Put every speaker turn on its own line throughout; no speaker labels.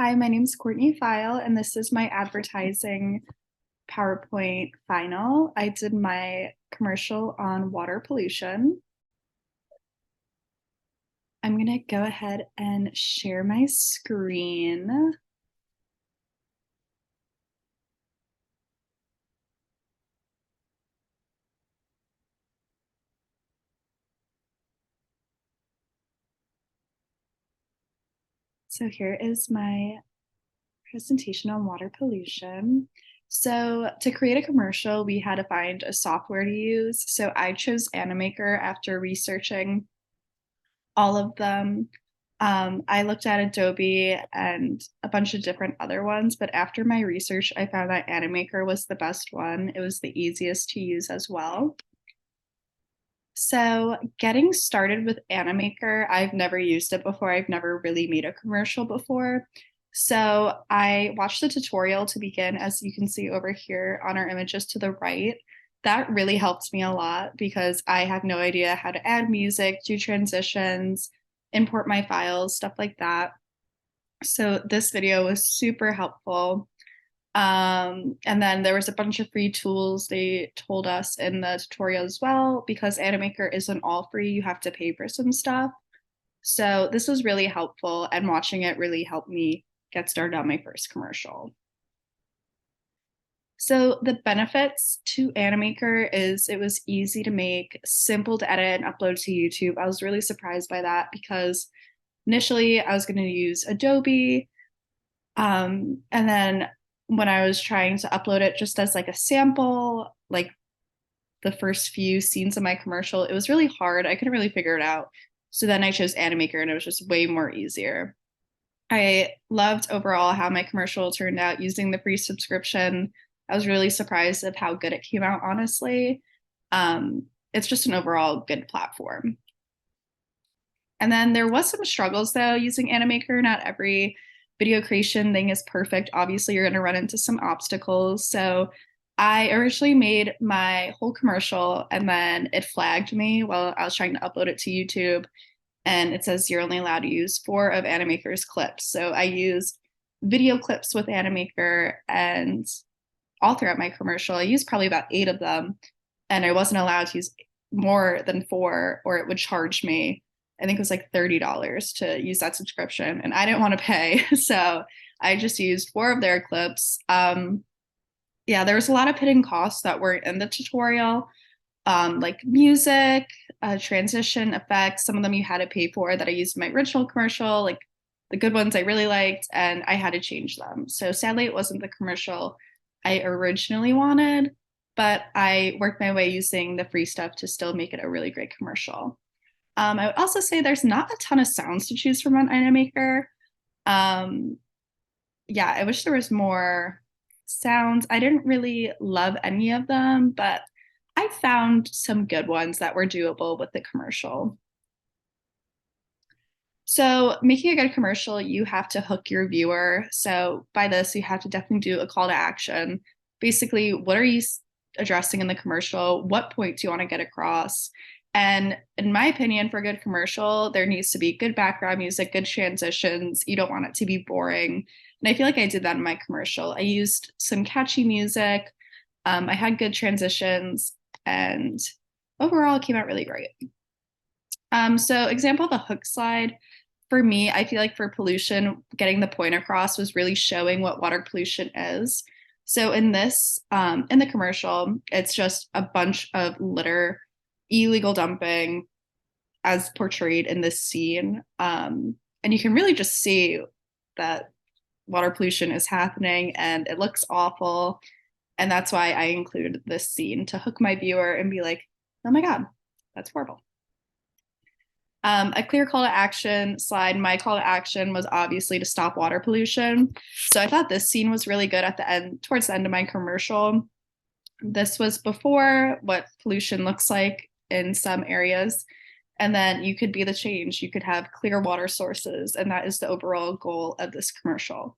Hi, my name's Courtney Feil, and this is my advertising PowerPoint final. I did my commercial on water pollution. I'm gonna go ahead and share my screen. So here is my presentation on water pollution. So to create a commercial, we had to find a software to use. So I chose Animaker after researching all of them. I looked at Adobe and a bunch of different other ones, but after my research, I found that Animaker was the best one. It was the easiest to use as well. So, getting started with Animaker, I've never used it before. I've never really made a commercial before. So, I watched the tutorial to begin, as you can see over here on our images to the right. That really helped me a lot because I had no idea how to add music, do transitions, import my files, stuff like that. So, this video was super helpful. And then there was a bunch of free tools they told us in the tutorial as well, because Animaker isn't all free, you have to pay for some stuff. So this was really helpful, and watching it really helped me get started on my first commercial. So the benefits to Animaker is it was easy to make, simple to edit and upload to YouTube. I was really surprised by that because initially I was going to use Adobe, and then when I was trying to upload it just as like a sample, like the first few scenes of my commercial, it was really hard. I couldn't really figure it out. So then I chose Animaker and it was just way more easier. I loved overall how my commercial turned out using the free subscription. I was really surprised at how good it came out, honestly. It's just an overall good platform. And then there was some struggles though using Animaker. Not every video creation thing is perfect. Obviously, you're going to run into some obstacles. So I originally made my whole commercial and then it flagged me while I was trying to upload it to YouTube. And it says you're only allowed to use 4 of Animaker's clips. So I used video clips with Animaker, and all throughout my commercial, I used probably about 8 of them. And I wasn't allowed to use more than 4 or it would charge me. I think it was like $30 to use that subscription, and I didn't want to pay. So I just used 4 of their clips. Yeah, there was a lot of hidden costs that weren't in the tutorial, like music, transition effects. Some of them you had to pay for that I used in my original commercial, like the good ones I really liked, and I had to change them. So sadly, it wasn't the commercial I originally wanted, but I worked my way using the free stuff to still make it a really great commercial. I would also say there's not a ton of sounds to choose from on Animaker. Um, yeah, I wish there was more sounds. I didn't really love any of them, but I found some good ones that were doable with the commercial. So, making a good commercial, you have to hook your viewer. So, by this, you have to definitely do a call to action. Basically, what are you addressing in the commercial? What point do you want to get across? And in my opinion, for a good commercial, there needs to be good background music, good transitions. You don't want it to be boring. And I feel like I did that in my commercial. I used some catchy music. I had good transitions, and overall, it came out really great. So, example of a hook slide for me, I feel like for pollution, getting the point across was really showing what water pollution is. So in the commercial, it's just a bunch of litter, illegal dumping, as portrayed in this scene. And you can really just see that water pollution is happening and it looks awful. And that's why I included this scene to hook my viewer and be like, oh my God, that's horrible. A clear call to action slide. My call to action was obviously to stop water pollution. So I thought this scene was really good at the end, towards the end of my commercial. This was before what pollution looks like in some areas. And then you could be the change. You could have clear water sources. And that is the overall goal of this commercial.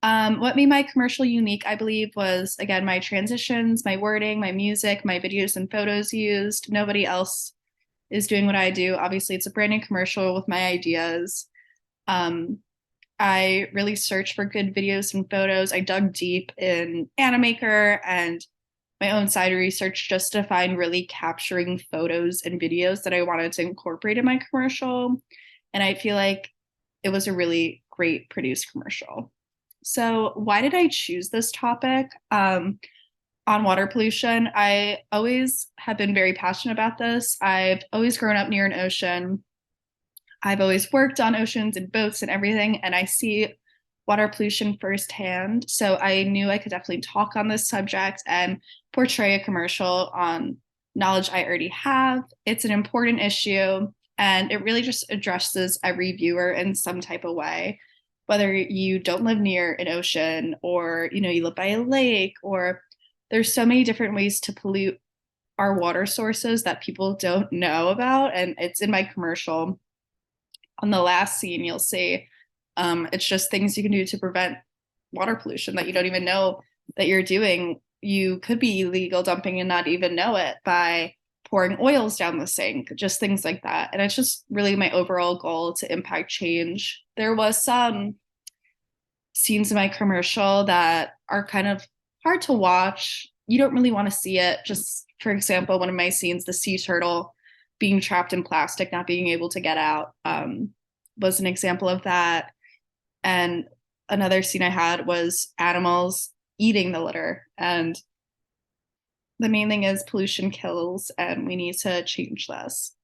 What made my commercial unique, I believe, was again my transitions, my wording, my music, my videos and photos used. Nobody else is doing what I do. Obviously, it's a brand new commercial with my ideas. Um, I really searched for good videos and photos. I dug deep in Animaker and my own side research just to find really capturing photos and videos that I wanted to incorporate in my commercial. And I feel like it was a really great produced commercial. So, why did I choose this topic on water pollution? I always have been very passionate about this. I've always grown up near an ocean. I've always worked on oceans and boats and everything, and I see water pollution firsthand. So I knew I could definitely talk on this subject and portray a commercial on knowledge I already have. It's an important issue, and it really just addresses every viewer in some type of way. Whether you don't live near an ocean or you live by a lake, or there's so many different ways to pollute our water sources that people don't know about, and it's in my commercial. On the last scene, you'll see it's just things you can do to prevent water pollution that you don't even know that you're doing. You could be illegal dumping and not even know it by pouring oils down the sink, just things like that. And it's just really my overall goal to impact change. There was some scenes in my commercial that are kind of hard to watch. You don't really want to see it. Just for example, one of my scenes, the sea turtle being trapped in plastic, not being able to get out, was an example of that. And another scene I had was animals eating the litter. And the main thing is pollution kills, and we need to change this.